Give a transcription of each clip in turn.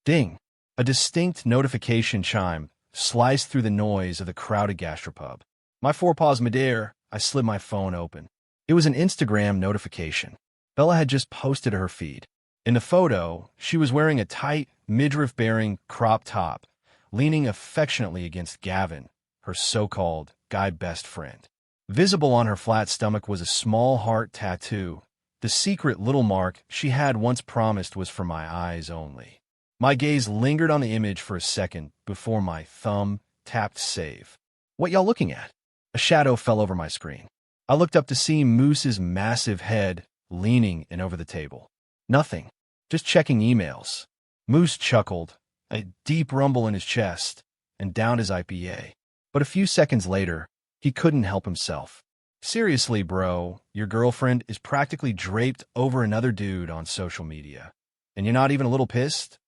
Ding! A distinct notification chime sliced through the noise of the crowded gastropub. My forepaws midair, I slid my phone open. It was an Instagram notification. Bella had just posted to her feed. In the photo, she was wearing a tight, midriff-bearing crop top, leaning affectionately against Gavin, her so-called guy best friend. Visible on her flat stomach was a small heart tattoo. The secret little mark she had once promised was for my eyes only. My gaze lingered on the image for a second before my thumb tapped save. What y'all looking at? A shadow fell over my screen. I looked up to see Moose's massive head leaning in over the table. Nothing. Just checking emails. Moose chuckled, a deep rumble in his chest, and downed his IPA. But a few seconds later, he couldn't help himself. Seriously, bro, your girlfriend is practically draped over another dude on social media. And you're not even a little pissed?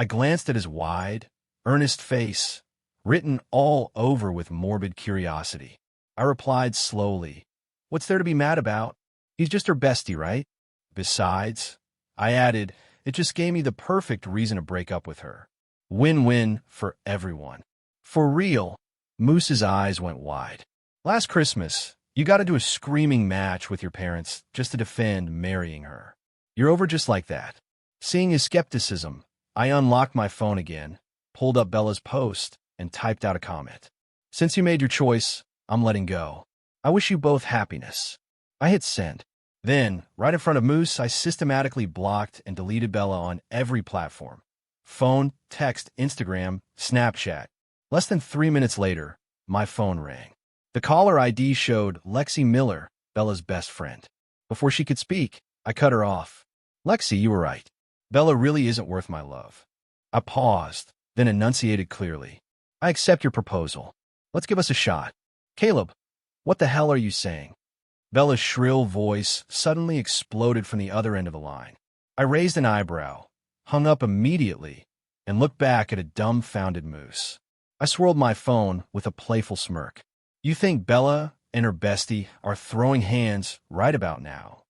I glanced at his wide, earnest face, written all over with morbid curiosity. I replied slowly, "What's there to be mad about? He's just her bestie, right? Besides," I added, "it just gave me the perfect reason to break up with her. Win-win for everyone." For real, Moose's eyes went wide. Last Christmas, you got to do a screaming match with your parents just to defend marrying her. You're over just like that. Seeing his skepticism, I unlocked my phone again, pulled up Bella's post, and typed out a comment. "Since you made your choice, I'm letting go. I wish you both happiness." I hit send. Then, right in front of Moose, I systematically blocked and deleted Bella on every platform. Phone, text, Instagram, Snapchat. Less than 3 minutes later, my phone rang. The caller ID showed Lexi Miller, Bella's best friend. Before she could speak, I cut her off. "Lexi, you were right. Bella really isn't worth my love." I paused, then enunciated clearly. "I accept your proposal. Let's give us a shot." "Caleb, what the hell are you saying?" Bella's shrill voice suddenly exploded from the other end of the line. I raised an eyebrow, hung up immediately, and looked back at a dumbfounded Moose. I swirled my phone with a playful smirk. "You think Bella and her bestie are throwing hands right about now?"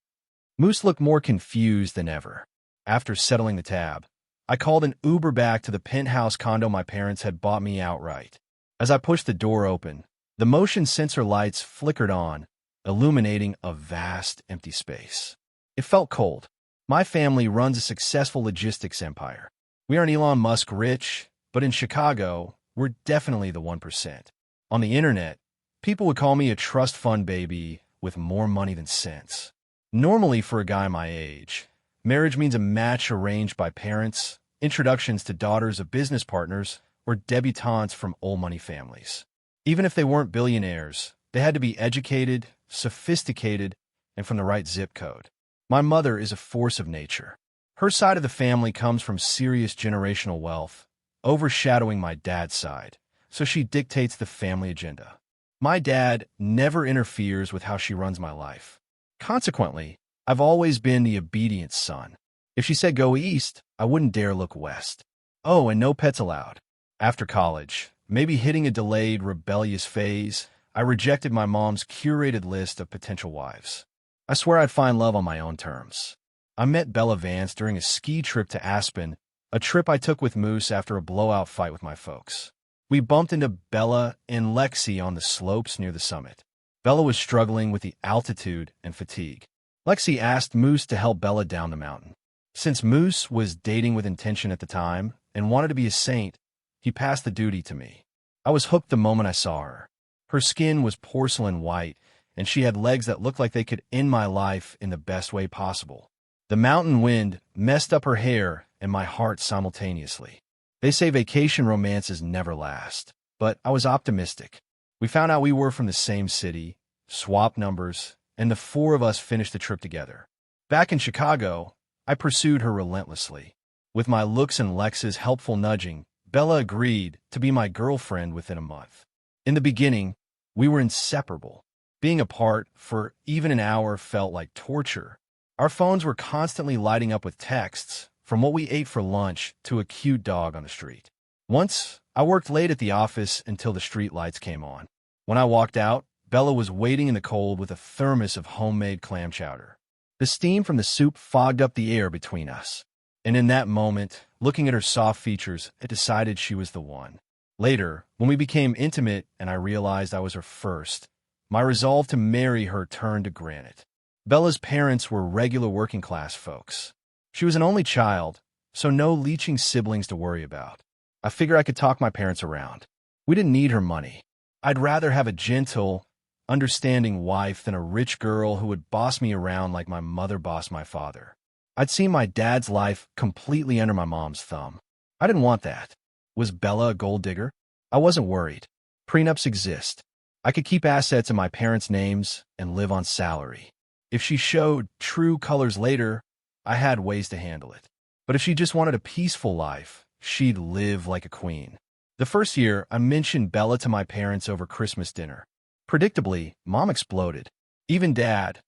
Moose looked more confused than ever. After settling the tab, I called an Uber back to the penthouse condo my parents had bought me outright. As I pushed the door open, the motion sensor lights flickered on, illuminating a vast, empty space. It felt cold. My family runs a successful logistics empire. We aren't Elon Musk rich, but in Chicago, we're definitely the 1%. On the internet, people would call me a trust fund baby with more money than sense. Normally, for a guy my age, marriage means a match arranged by parents, introductions to daughters of business partners, or debutantes from old money families. Even if they weren't billionaires, they had to be educated, sophisticated, and from the right zip code. My mother is a force of nature. Her side of the family comes from serious generational wealth, overshadowing my dad's side, so she dictates the family agenda. My dad never interferes with how she runs my life. Consequently, I've always been the obedient son. If she said go east, I wouldn't dare look west. Oh, and no pets allowed. After college, maybe hitting a delayed, rebellious phase, I rejected my mom's curated list of potential wives. I swear I'd find love on my own terms. I met Bella Vance during a ski trip to Aspen, a trip I took with Moose after a blowout fight with my folks. We bumped into Bella and Lexi on the slopes near the summit. Bella was struggling with the altitude and fatigue. Lexi asked Moose to help Bella down the mountain. Since Moose was dating with intention at the time and wanted to be a saint, he passed the duty to me. I was hooked the moment I saw her. Her skin was porcelain white, and she had legs that looked like they could end my life in the best way possible. The mountain wind messed up her hair and my heart simultaneously. They say vacation romances never last, but I was optimistic. We found out we were from the same city, swapped numbers, and the four of us finished the trip together. Back in Chicago, I pursued her relentlessly. With my looks and Lex's helpful nudging, Bella agreed to be my girlfriend within a month. In the beginning, we were inseparable. Being apart for even an hour felt like torture. Our phones were constantly lighting up with texts, from what we ate for lunch to a cute dog on the street. Once, I worked late at the office until the street lights came on. When I walked out, Bella was waiting in the cold with a thermos of homemade clam chowder. The steam from the soup fogged up the air between us. And in that moment, looking at her soft features, I decided she was the one. Later, when we became intimate and I realized I was her first, my resolve to marry her turned to granite. Bella's parents were regular working-class folks. She was an only child, so no leeching siblings to worry about. I figured I could talk my parents around. We didn't need her money. I'd rather have a gentle, understanding wife than a rich girl who would boss me around like my mother bossed my father. I'd seen my dad's life completely under my mom's thumb. I didn't want that. Was Bella a gold digger? I wasn't worried. Prenups exist. I could keep assets in my parents' names and live on salary. If she showed true colors later, I had ways to handle it. But if she just wanted a peaceful life, she'd live like a queen. The first year, I mentioned Bella to my parents over Christmas dinner. Predictably, Mom exploded. Even Dad,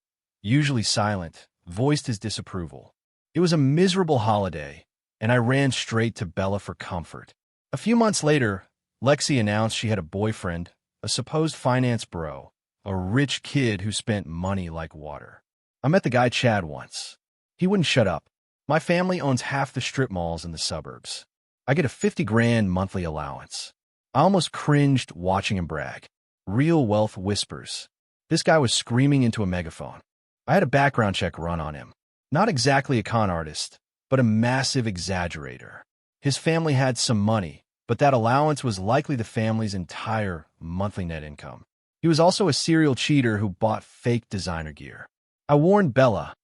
usually silent, voiced his disapproval. It was a miserable holiday, and I ran straight to Bella for comfort. A few months later, Lexi announced she had a boyfriend, a supposed finance bro, a rich kid who spent money like water. I met the guy Chad once. He wouldn't shut up. My family owns half the strip malls in the suburbs. I get a 50 grand monthly allowance. I almost cringed watching him brag. Real wealth whispers. This guy was screaming into a megaphone. I had a background check run on him. Not exactly a con artist, but a massive exaggerator. His family had some money, but that allowance was likely the family's entire monthly net income. He was also a serial cheater who bought fake designer gear. I warned Bella,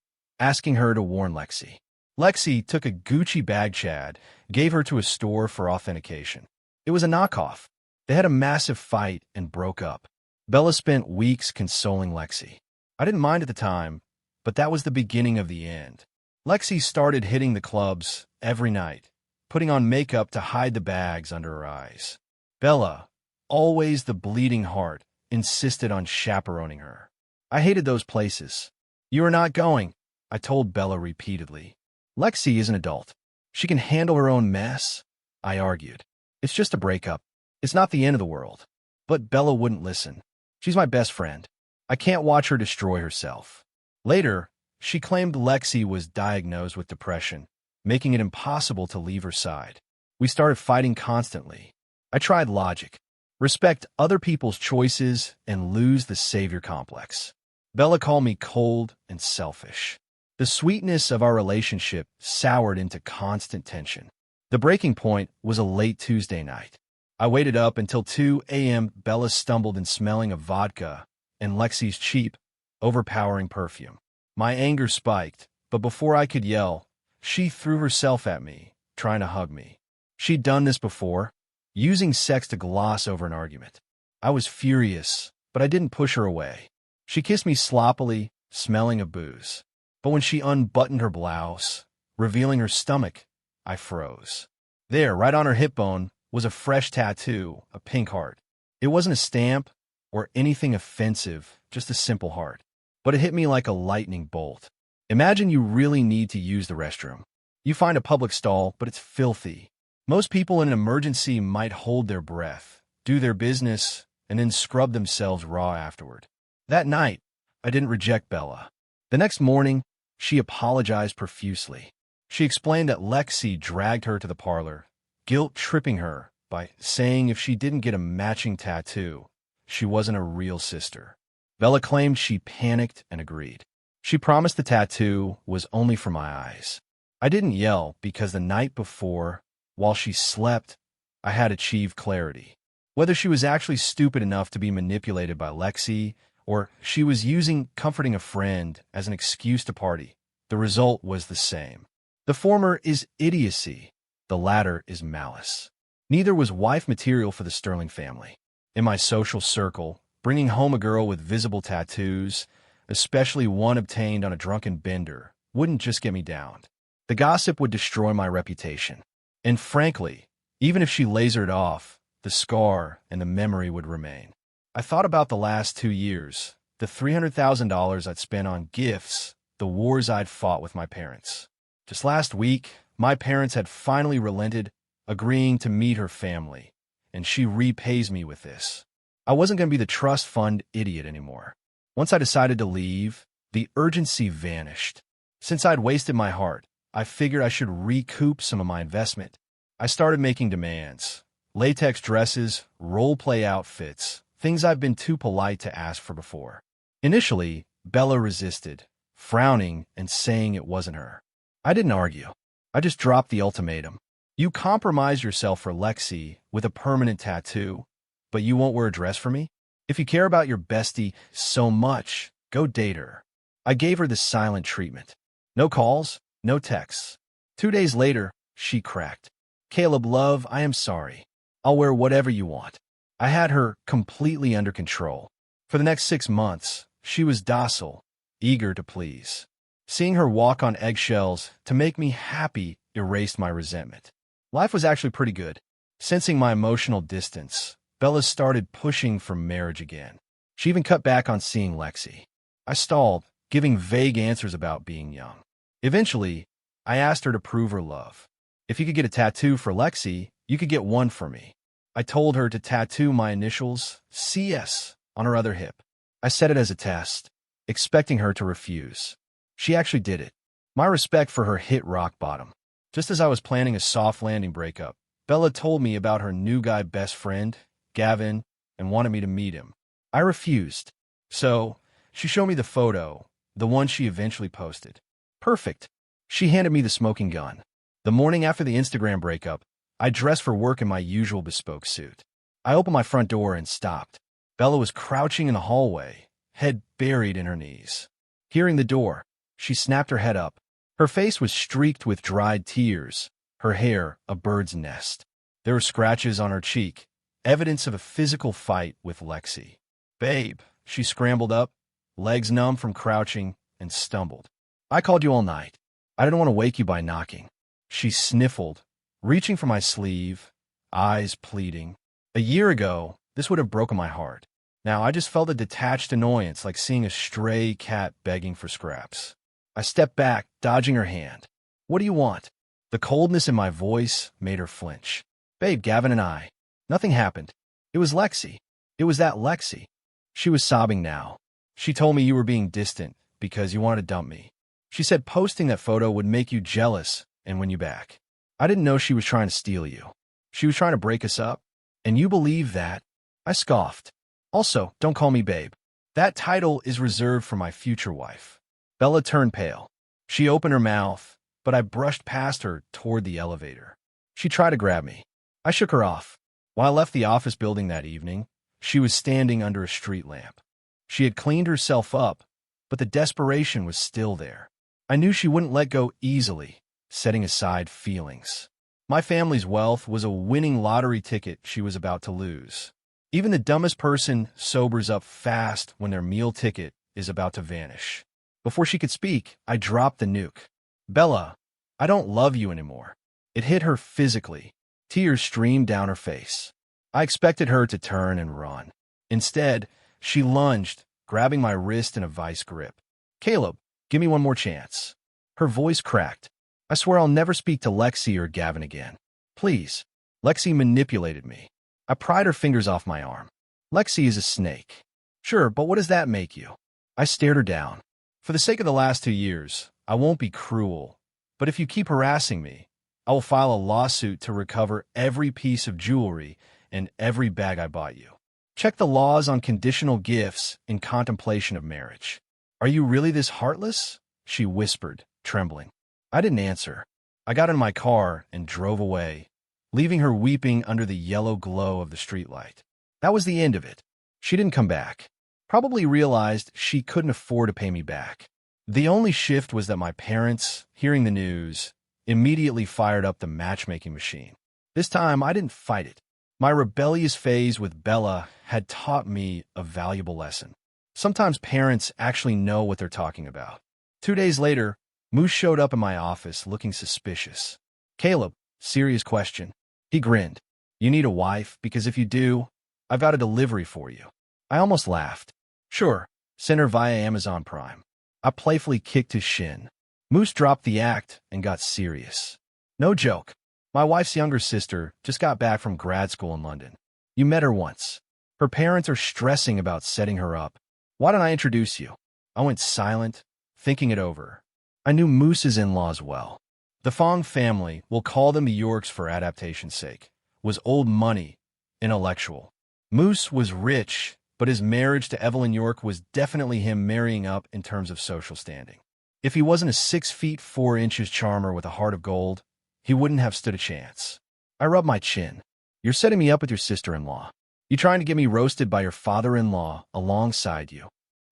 asking her to warn Lexi. Lexi took a Gucci bag Chad, gave her to a store for authentication. It was a knockoff. They had a massive fight and broke up. Bella spent weeks consoling Lexi. I didn't mind at the time, but that was the beginning of the end. Lexi started hitting the clubs every night, putting on makeup to hide the bags under her eyes. Bella, always the bleeding heart, insisted on chaperoning her. I hated those places. You are not going, I told Bella repeatedly. Lexi is an adult. She can handle her own mess, I argued. It's just a breakup. It's not the end of the world. But Bella wouldn't listen. She's my best friend. I can't watch her destroy herself. Later, she claimed Lexi was diagnosed with depression, making it impossible to leave her side. We started fighting constantly. I tried logic. Respect other people's choices and lose the savior complex. Bella called me cold and selfish. The sweetness of our relationship soured into constant tension. The breaking point was a late Tuesday night. I waited up until 2 a.m. Bella stumbled in smelling of vodka and Lexi's cheap, overpowering perfume. My anger spiked, but before I could yell, she threw herself at me, trying to hug me. She'd done this before, using sex to gloss over an argument. I was furious, but I didn't push her away. She kissed me sloppily, smelling of booze. But when she unbuttoned her blouse, revealing her stomach, I froze. There, right on her hip bone, was a fresh tattoo, a pink heart. It wasn't a stamp or anything offensive, just a simple heart. But it hit me like a lightning bolt. Imagine you really need to use the restroom. You find a public stall, but it's filthy. Most people in an emergency might hold their breath, do their business, and then scrub themselves raw afterward. That night, I didn't reject Bella. The next morning, she apologized profusely. She explained that Lexi dragged her to the parlor, guilt-tripping her by saying if she didn't get a matching tattoo, she wasn't a real sister. Bella claimed she panicked and agreed. She promised the tattoo was only for my eyes. I didn't yell because the night before, while she slept, I had achieved clarity. Whether she was actually stupid enough to be manipulated by Lexi, or she was using comforting a friend as an excuse to party, the result was the same. The former is idiocy. The latter is malice. Neither was wife material for the Sterling family. In my social circle, bringing home a girl with visible tattoos, especially one obtained on a drunken bender, wouldn't just get me downed. The gossip would destroy my reputation. And frankly, even if she lasered off, the scar and the memory would remain. I thought about the last 2 years, the $300,000 I'd spent on gifts, the wars I'd fought with my parents. Just last week, my parents had finally relented, agreeing to meet her family, and she repays me with this. I wasn't going to be the trust fund idiot anymore. Once I decided to leave, the urgency vanished. Since I'd wasted my heart, I figured I should recoup some of my investment. I started making demands. Latex dresses, role-play outfits, things I've been too polite to ask for before. Initially, Bella resisted, frowning and saying it wasn't her. I didn't argue. I just dropped the ultimatum. You compromise yourself for Lexi with a permanent tattoo, but you won't wear a dress for me? If you care about your bestie so much, go date her. I gave her the silent treatment. No calls, no texts. 2 days later, she cracked. Caleb, love, I am sorry. I'll wear whatever you want. I had her completely under control. For the next 6 months, she was docile, eager to please. Seeing her walk on eggshells to make me happy erased my resentment. Life was actually pretty good. Sensing my emotional distance, Bella started pushing for marriage again. She even cut back on seeing Lexi. I stalled, giving vague answers about being young. Eventually, I asked her to prove her love. If you could get a tattoo for Lexi, you could get one for me. I told her to tattoo my initials, CS, on her other hip. I set it as a test, expecting her to refuse. She actually did it. My respect for her hit rock bottom. Just as I was planning a soft landing breakup, Bella told me about her new guy best friend, Gavin, and wanted me to meet him. I refused. So, she showed me the photo, the one she eventually posted. Perfect. She handed me the smoking gun. The morning after the Instagram breakup, I dressed for work in my usual bespoke suit. I opened my front door and stopped. Bella was crouching in the hallway, head buried in her knees. Hearing the door, she snapped her head up. Her face was streaked with dried tears, her hair a bird's nest. There were scratches on her cheek, evidence of a physical fight with Lexi. Babe, she scrambled up, legs numb from crouching, and stumbled. I called you all night. I didn't want to wake you by knocking. She sniffled, reaching for my sleeve, eyes pleading. A year ago, this would have broken my heart. Now I just felt a detached annoyance like seeing a stray cat begging for scraps. I stepped back, dodging her hand. What do you want? The coldness in my voice made her flinch. Babe, Gavin and I. Nothing happened. It was Lexi. It was that Lexi. She was sobbing now. She told me you were being distant because you wanted to dump me. She said posting that photo would make you jealous and win you back. I didn't know she was trying to steal you. She was trying to break us up. And you believe that? I scoffed. Also, don't call me babe. That title is reserved for my future wife. Bella turned pale. She opened her mouth, but I brushed past her toward the elevator. She tried to grab me. I shook her off. When I left the office building that evening, she was standing under a street lamp. She had cleaned herself up, but the desperation was still there. I knew she wouldn't let go easily, setting aside feelings. My family's wealth was a winning lottery ticket she was about to lose. Even the dumbest person sobers up fast when their meal ticket is about to vanish. Before she could speak, I dropped the nuke. Bella, I don't love you anymore. It hit her physically. Tears streamed down her face. I expected her to turn and run. Instead, she lunged, grabbing my wrist in a vice grip. Caleb, give me one more chance. Her voice cracked. I swear I'll never speak to Lexi or Gavin again. Please. Lexi manipulated me. I pried her fingers off my arm. Lexi is a snake. Sure, but what does that make you? I stared her down. For the sake of the last 2 years, I won't be cruel. But if you keep harassing me, I will file a lawsuit to recover every piece of jewelry and every bag I bought you. Check the laws on conditional gifts in contemplation of marriage. Are you really this heartless? She whispered, trembling. I didn't answer. I got in my car and drove away, leaving her weeping under the yellow glow of the streetlight. That was the end of it. She didn't come back. Probably realized she couldn't afford to pay me back. The only shift was that my parents, hearing the news, immediately fired up the matchmaking machine. This time, I didn't fight it. My rebellious phase with Bella had taught me a valuable lesson. Sometimes parents actually know what they're talking about. 2 days later, Moose showed up in my office looking suspicious. Caleb, serious question. He grinned. You need a wife, because if you do, I've got a delivery for you. I almost laughed. Sure, send her via Amazon Prime. I playfully kicked his shin. Moose dropped the act and got serious. No joke. My wife's younger sister just got back from grad school in London. You met her once. Her parents are stressing about setting her up. Why don't I introduce you? I went silent, thinking it over. I knew Moose's in-laws well. The Fong family, we'll call them the Yorks for adaptation's sake, was old money, intellectual. Moose was rich, but his marriage to Evelyn York was definitely him marrying up in terms of social standing. If he wasn't a 6 feet 4 inches charmer with a heart of gold, he wouldn't have stood a chance. I rubbed my chin. You're setting me up with your sister-in-law. You trying to get me roasted by your father-in-law alongside you.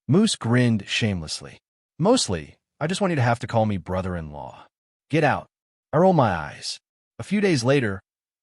Moose grinned shamelessly. Mostly, I just want you to have to call me brother-in-law. Get out. I rolled my eyes. A few days later,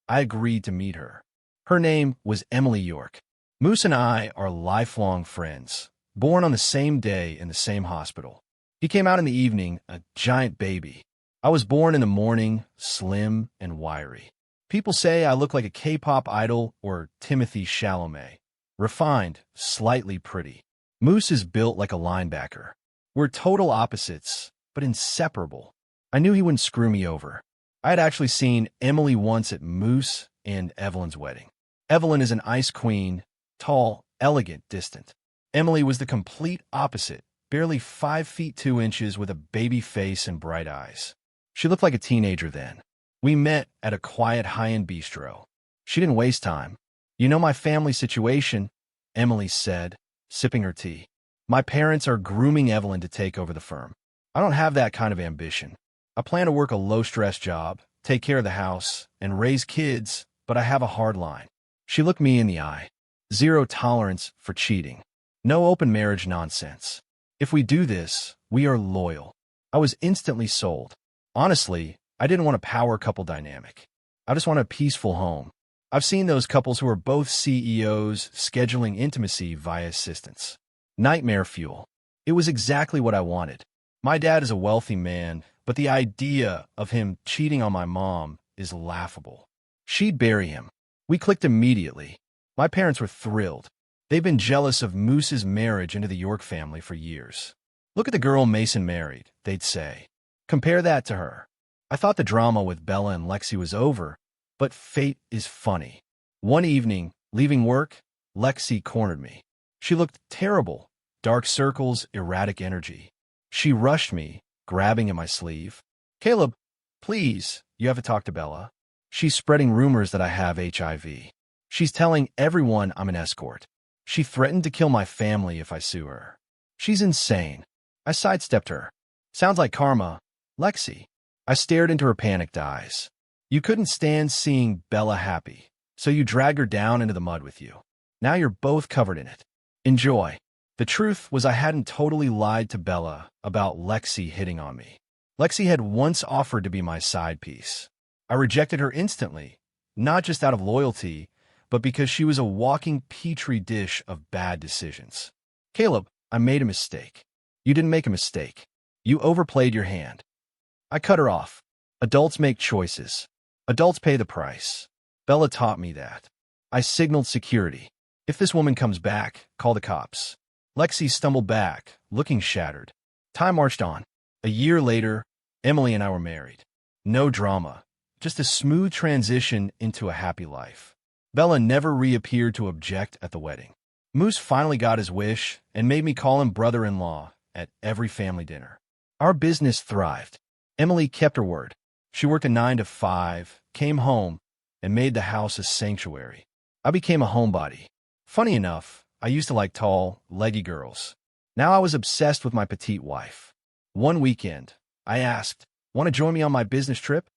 I agreed to meet her. Her name was Emily York. Moose and I are lifelong friends, born on the same day in the same hospital. He came out in the evening, a giant baby. I was born in the morning, slim and wiry. People say I look like a K-pop idol or Timothy Chalamet. Refined, slightly pretty. Moose is built like a linebacker. We're total opposites, but inseparable. I knew he wouldn't screw me over. I had actually seen Emily once at Moose and Evelyn's wedding. Evelyn is an ice queen, tall, elegant, distant. Emily was the complete opposite, barely 5 feet 2 inches with a baby face and bright eyes. She looked like a teenager then. We met at a quiet high-end bistro. She didn't waste time. You know my family situation, Emily said, sipping her tea. My parents are grooming Evelyn to take over the firm. I don't have that kind of ambition. I plan to work a low-stress job, take care of the house, and raise kids, but I have a hard line. She looked me in the eye. Zero tolerance for cheating. No open marriage nonsense. If we do this, we are loyal. I was instantly sold. Honestly, I didn't want a power couple dynamic. I just want a peaceful home. I've seen those couples who are both CEOs scheduling intimacy via assistants. Nightmare fuel. It was exactly what I wanted. My dad is a wealthy man, but the idea of him cheating on my mom is laughable. She'd bury him. We clicked immediately. My parents were thrilled. They've been jealous of Moose's marriage into the York family for years. Look at the girl Mason married, they'd say. Compare that to her. I thought the drama with Bella and Lexi was over, but fate is funny. One evening, leaving work, Lexi cornered me. She looked terrible, dark circles, erratic energy. She rushed me, grabbing at my sleeve. Caleb, please, you have to talk to Bella. She's spreading rumors that I have HIV. She's telling everyone I'm an escort. She threatened to kill my family if I sue her. She's insane. I sidestepped her. Sounds like karma. Lexi. I stared into her panicked eyes. You couldn't stand seeing Bella happy, so you dragged her down into the mud with you. Now you're both covered in it. Enjoy. The truth was I hadn't totally lied to Bella about Lexi hitting on me. Lexi had once offered to be my side piece. I rejected her instantly, not just out of loyalty, but because she was a walking petri dish of bad decisions. Caleb, I made a mistake. You didn't make a mistake. You overplayed your hand. I cut her off. Adults make choices. Adults pay the price. Bella taught me that. I signaled security. If this woman comes back, call the cops. Lexi stumbled back, looking shattered. Time marched on. A year later, Emily and I were married. No drama, just a smooth transition into a happy life. Bella never reappeared to object at the wedding. Moose finally got his wish and made me call him brother-in-law at every family dinner. Our business thrived. Emily kept her word. She worked a 9 to 5, came home, and made the house a sanctuary. I became a homebody. Funny enough, I used to like tall, leggy girls. Now I was obsessed with my petite wife. One weekend, I asked, "Want to join me on my business trip?"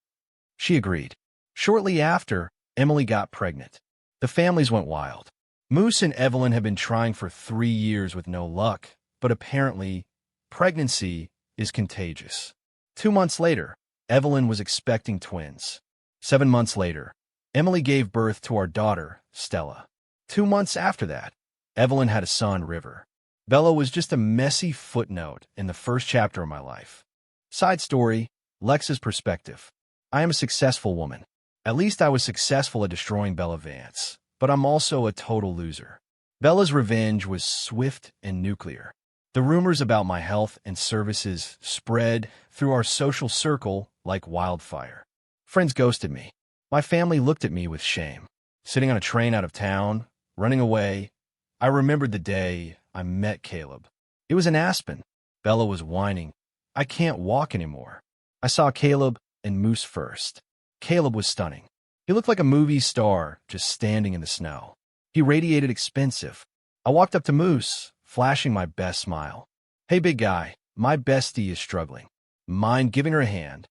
She agreed. Shortly after, Emily got pregnant. The families went wild. Moose and Evelyn had been trying for 3 years with no luck, but apparently, pregnancy is contagious. 2 months later, Evelyn was expecting twins. 7 months later, Emily gave birth to our daughter, Stella. 2 months after that, Evelyn had a son, River. Bella was just a messy footnote in the first chapter of my life. Side story, Lex's perspective. I am a successful woman. At least I was successful at destroying Bella Vance, but I'm also a total loser. Bella's revenge was swift and nuclear. The rumors about my health and services spread through our social circle like wildfire. Friends ghosted me. My family looked at me with shame. Sitting on a train out of town, running away, I remembered the day I met Caleb. It was in Aspen. Bella was whining. I can't walk anymore. I saw Caleb, and Moose first. Caleb was stunning. He looked like a movie star just standing in the snow. He radiated expensive. I walked up to Moose, flashing my best smile. "Hey, big guy, my bestie is struggling. Mind giving her a hand?"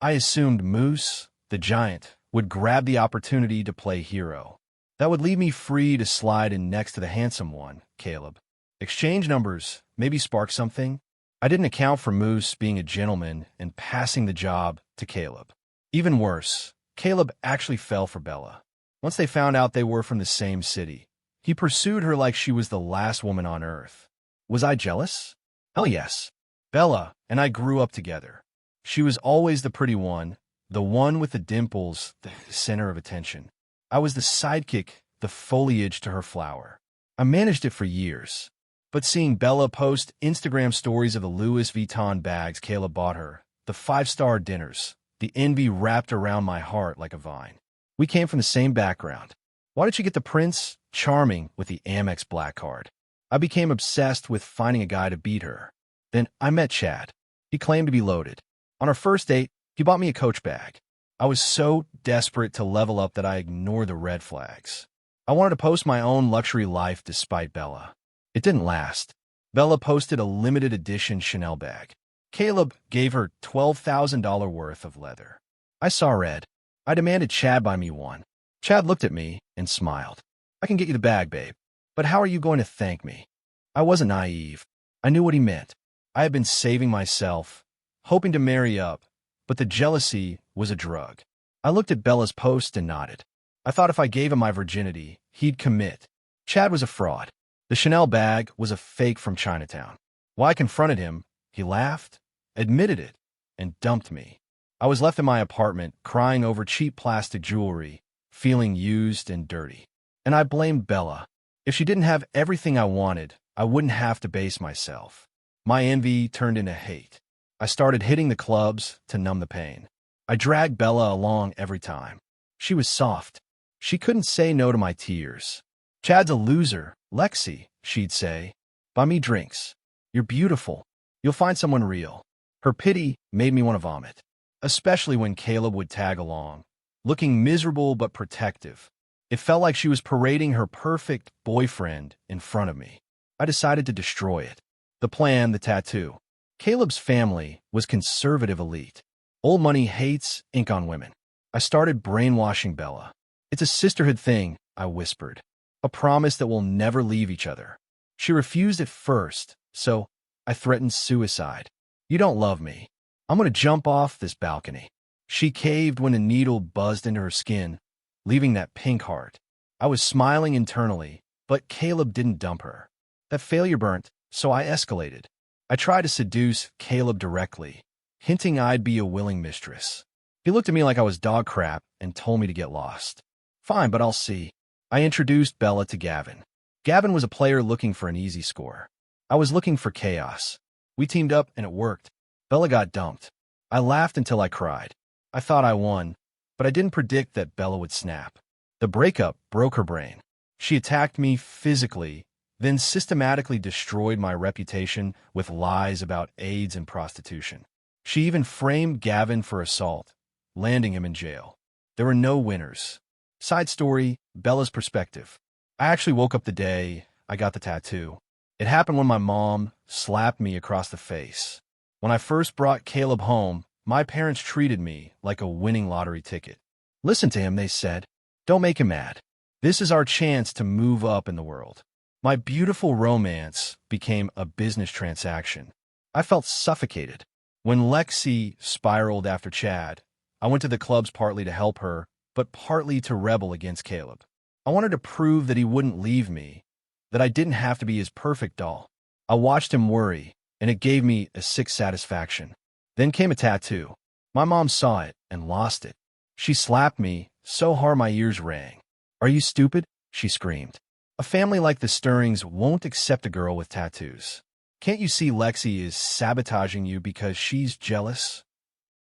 I assumed Moose, the giant, would grab the opportunity to play hero. That would leave me free to slide in next to the handsome one, Caleb. Exchange numbers, maybe spark something. I didn't account for Moose being a gentleman and passing the job to Caleb. Even worse, Caleb actually fell for Bella. Once they found out they were from the same city, he pursued her like she was the last woman on earth. Was I jealous? Hell yes. Bella and I grew up together. She was always the pretty one, the one with the dimples, the center of attention. I was the sidekick, the foliage to her flower. I managed it for years. But seeing Bella post Instagram stories of the Louis Vuitton bags Caleb bought her, the five-star dinners, the envy wrapped around my heart like a vine. We came from the same background. Why did she get the Prince Charming with the Amex Black Card? I became obsessed with finding a guy to beat her. Then I met Chad. He claimed to be loaded. On our first date, he bought me a Coach bag. I was so desperate to level up that I ignored the red flags. I wanted to post my own luxury life despite Bella. It didn't last. Bella posted a limited edition Chanel bag. Caleb gave her $12,000 worth of leather. I saw red. I demanded Chad buy me one. Chad looked at me and smiled. "I can get you the bag, babe. But how are you going to thank me?" I wasn't naive. I knew what he meant. I had been saving myself, hoping to marry up, but the jealousy was a drug. I looked at Bella's post and nodded. I thought if I gave him my virginity, he'd commit. Chad was a fraud. The Chanel bag was a fake from Chinatown. When I confronted him, he laughed, admitted it, and dumped me. I was left in my apartment, crying over cheap plastic jewelry, feeling used and dirty. And I blamed Bella. If she didn't have everything I wanted, I wouldn't have to base myself. My envy turned into hate. I started hitting the clubs to numb the pain. I dragged Bella along every time. She was soft. She couldn't say no to my tears. "Chad's a loser, Lexi," she'd say. "Buy me drinks. You're beautiful. You'll find someone real." Her pity made me want to vomit, especially when Caleb would tag along, looking miserable but protective. It felt like she was parading her perfect boyfriend in front of me. I decided to destroy it. The plan, the tattoo. Caleb's family was conservative elite. Old money hates ink on women. I started brainwashing Bella. "It's a sisterhood thing," I whispered. "A promise that we'll never leave each other." She refused at first, so I threatened suicide. "You don't love me. I'm going to jump off this balcony." She caved when a needle buzzed into her skin, leaving that pink heart. I was smiling internally, but Caleb didn't dump her. That failure burnt, so I escalated. I tried to seduce Caleb directly, hinting I'd be a willing mistress. He looked at me like I was dog crap and told me to get lost. "Fine, but I'll see." I introduced Bella to Gavin. Gavin was a player looking for an easy score. I was looking for chaos. We teamed up and it worked. Bella got dumped. I laughed until I cried. I thought I won, but I didn't predict that Bella would snap. The breakup broke her brain. She attacked me physically, then systematically destroyed my reputation with lies about AIDS and prostitution. She even framed Gavin for assault, landing him in jail. There were no winners. Side story, Bella's perspective. I actually woke up the day I got the tattoo. It happened when my mom slapped me across the face. When I first brought Caleb home, my parents treated me like a winning lottery ticket. "Listen to him," they said. "Don't make him mad. This is our chance to move up in the world." My beautiful romance became a business transaction. I felt suffocated. When Lexi spiraled after Chad, I went to the clubs partly to help her, but partly to rebel against Caleb. I wanted to prove that he wouldn't leave me, that I didn't have to be his perfect doll. I watched him worry, and it gave me a sick satisfaction. Then came a tattoo. My mom saw it and lost it. She slapped me so hard my ears rang. "Are you stupid?" she screamed. "A family like the Stirrings won't accept a girl with tattoos. Can't you see Lexi is sabotaging you because she's jealous?"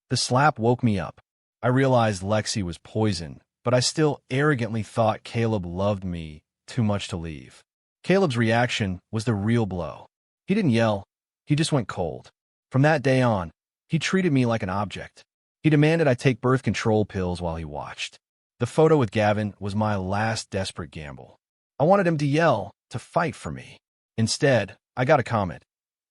The slap woke me up. I realized Lexi was poison, but I still arrogantly thought Caleb loved me too much to leave. Caleb's reaction was the real blow. He didn't yell. He just went cold. From that day on, he treated me like an object. He demanded I take birth control pills while he watched. The photo with Gavin was my last desperate gamble. I wanted him to yell, to fight for me. Instead, I got a comment.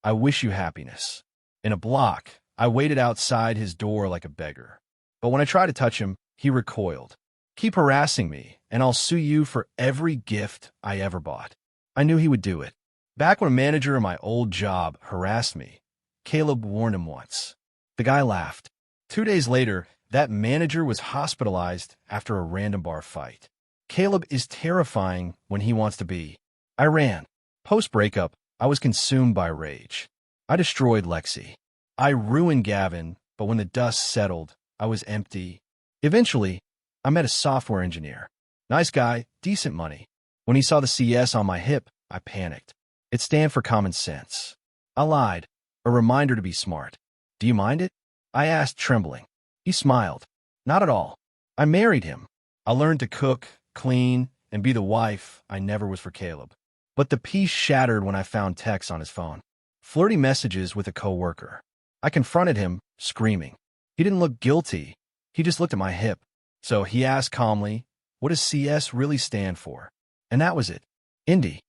I wish you happiness. In a block, I waited outside his door like a beggar. But when I tried to touch him, he recoiled. Keep harassing me, and I'll sue you for every gift I ever bought. I knew he would do it. Back when a manager in my old job harassed me, Caleb warned him once. The guy laughed. 2 days later, that manager was hospitalized after a random bar fight. Caleb is terrifying when he wants to be. I ran. Post-breakup, I was consumed by rage. I destroyed Lexi. I ruined Gavin, but when the dust settled, I was empty. Eventually, I met a software engineer. Nice guy, decent money. When he saw the CS on my hip, I panicked. It stands for common sense. I lied, a reminder to be smart. Do you mind it? I asked, trembling. He smiled. Not at all. I married him. I learned to cook, clean, and be the wife I never was for Caleb. But the peace shattered when I found texts on his phone. Flirty messages with a coworker. I confronted him, screaming. He didn't look guilty. He just looked at my hip. So he asked calmly, what does CS really stand for? And that was it. Indie.